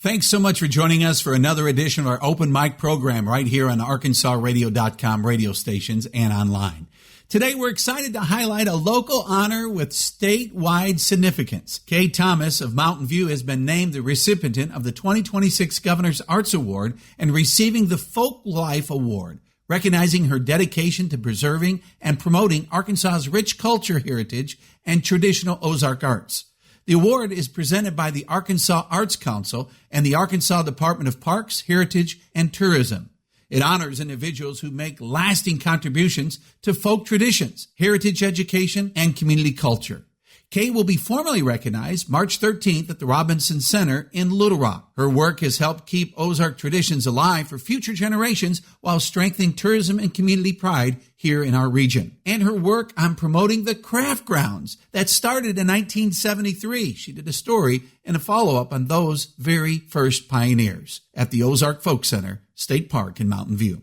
Thanks so much for joining us for another edition of our open mic program right here on ArkansasRadio.com radio stations and online. Today, we're excited to highlight a local honor with statewide significance. Kay Thomas of Mountain View has been named the recipient of the 2026 Governor's Arts Award and receiving the Folk Life Award, recognizing her dedication to preserving and promoting Arkansas's rich culture, heritage, and traditional Ozark arts. The award is presented by the Arkansas Arts Council and the Arkansas Department of Parks, Heritage, and Tourism. It honors individuals who make lasting contributions to folk traditions, heritage education, and community culture. Kay will be formally recognized March 13th at the Robinson Center in Little Rock. Her work has helped keep Ozark traditions alive for future generations while strengthening tourism and community pride here in our region. And her work on promoting the craft grounds that started in 1973. She did a story and a follow-up on those very first pioneers at the Ozark Folk Center State Park in Mountain View.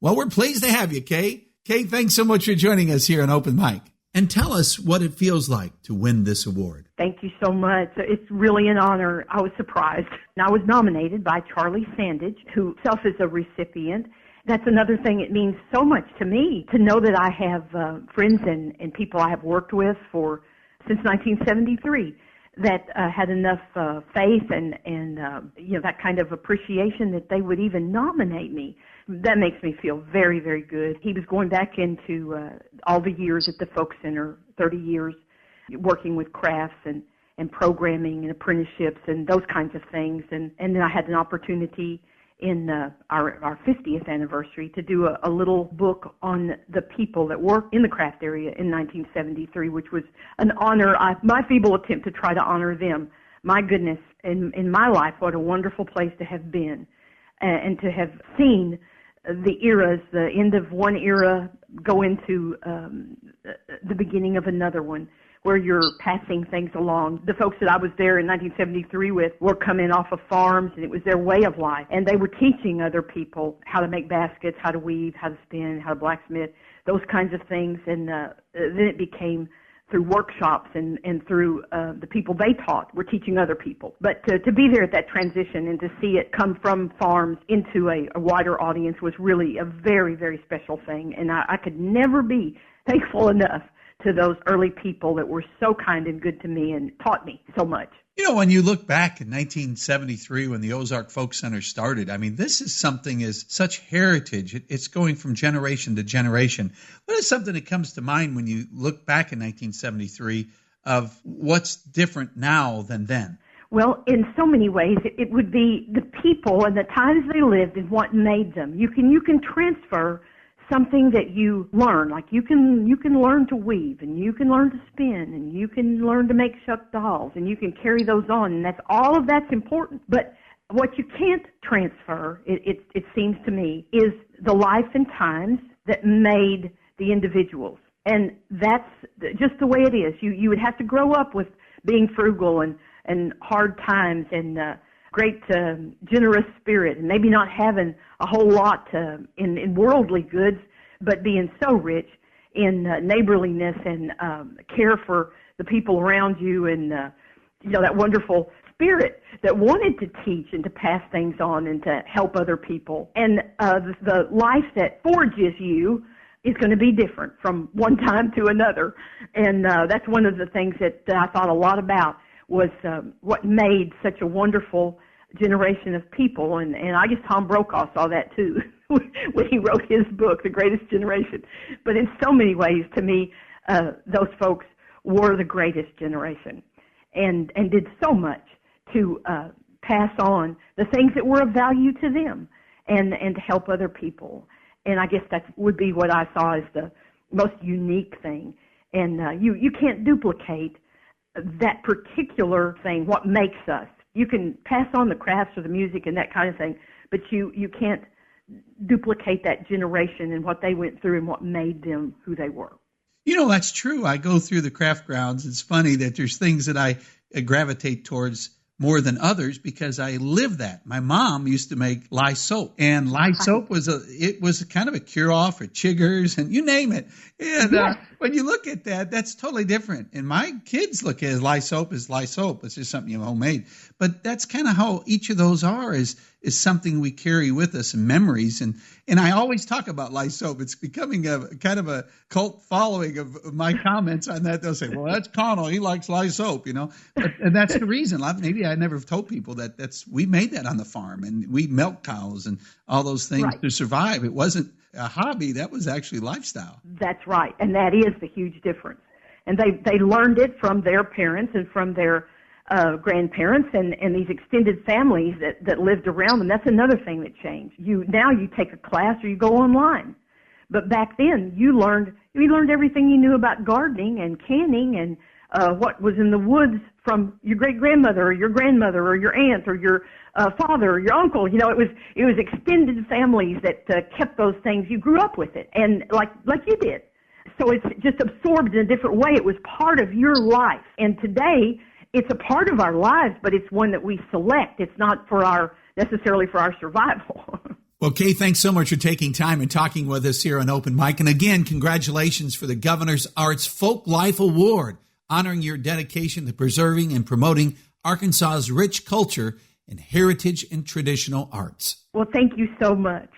Well, we're pleased to have you, Kay. Kay, thanks so much for joining us here on Open Mic. And tell us what it feels like to win this award. Thank you so much. It's really an honor. I was surprised. And I was nominated by Charlie Sandage, who himself is a recipient. That's another thing. It means so much to me to know that I have friends and people I have worked with since 1973 that had enough faith and that kind of appreciation that they would even nominate me. That makes me feel very, very good. He was going back into all the years at the Folk Center, 30 years, working with crafts and programming and apprenticeships and those kinds of things. And then I had an opportunity in our 50th anniversary to do a little book on the people that worked in the craft area in 1973, which was an honor, my feeble attempt to try to honor them. My goodness, in my life, what a wonderful place to have been and to have seen the eras, the end of one era go into the beginning of another one, where you're passing things along. The folks that I was there in 1973 with were coming off of farms, and it was their way of life. And they were teaching other people how to make baskets, how to weave, how to spin, how to blacksmith, those kinds of things. And then it became through workshops and through the people they taught were teaching other people. But to be there at that transition and to see it come from farms into a wider audience was really a very, very special thing. And I could never be thankful enough to those early people that were so kind and good to me and taught me so much. You know, when you look back in 1973 when the Ozark Folk Center started, I mean, this is something as such heritage. It's going from generation to generation. What is something that comes to mind when you look back in 1973 of what's different now than then? Well, in so many ways, it would be the people and the times they lived and what made them. You can transfer something that you learn, like you can learn to weave, and you can learn to spin, and you can learn to make shuck dolls, and you can carry those on, and all of that's important. But what you can't transfer, it seems to me, is the life and times that made the individuals. And that's just the way it is. You would have to grow up with being frugal and hard times and great generous spirit, and maybe not having a whole lot in worldly goods, but being so rich in neighborliness and care for the people around you, and that wonderful spirit that wanted to teach and to pass things on and to help other people. And the life that forges you is going to be different from one time to another. And that's one of the things that I thought a lot about was what made such a wonderful generation of people. And I guess Tom Brokaw saw that too when he wrote his book, The Greatest Generation. But in so many ways, to me, those folks were the greatest generation and did so much to pass on the things that were of value to them and to help other people. And I guess that would be what I saw as the most unique thing. And you can't duplicate that particular thing, what makes us. You can pass on the crafts or the music and that kind of thing, but you can't duplicate that generation and what they went through and what made them who they were. You know, that's true. I go through the craft grounds. It's funny that there's things that I gravitate towards more than others because I lived that. My mom used to make lye soap, and lye soap was kind of a cure-all for chiggers and you name it. And when you look at that, that's totally different. And my kids look at lye soap as lye soap. It's just something you homemade. But that's kind of how each of those are is something we carry with us in memories. And I always talk about lye soap. It's becoming a kind of a cult following of my comments on that. They'll say, well, that's Connell. He likes lye soap, and that's the reason. Maybe I never told people that we made that on the farm and we milk cows and all those things to survive. It wasn't a hobby. That was actually lifestyle. That's right. And that is the huge difference. And they learned it from their parents and from their grandparents and these extended families that lived around them. That's another thing that changed. Now you take a class or you go online. But back then you learned everything you knew about gardening and canning and what was in the woods from your great-grandmother or your grandmother or your aunt or your father or your uncle. It was extended families that kept those things. You grew up with it, and like you did. So it's just absorbed in a different way. It was part of your life. And today, it's a part of our lives, but it's one that we select. It's not necessarily for our survival. Well, Kay, thanks so much for taking time and talking with us here on Open Mic. And again, congratulations for the Governor's Arts Folk Life Award, honoring your dedication to preserving and promoting Arkansas's rich culture and heritage and traditional arts. Well, thank you so much.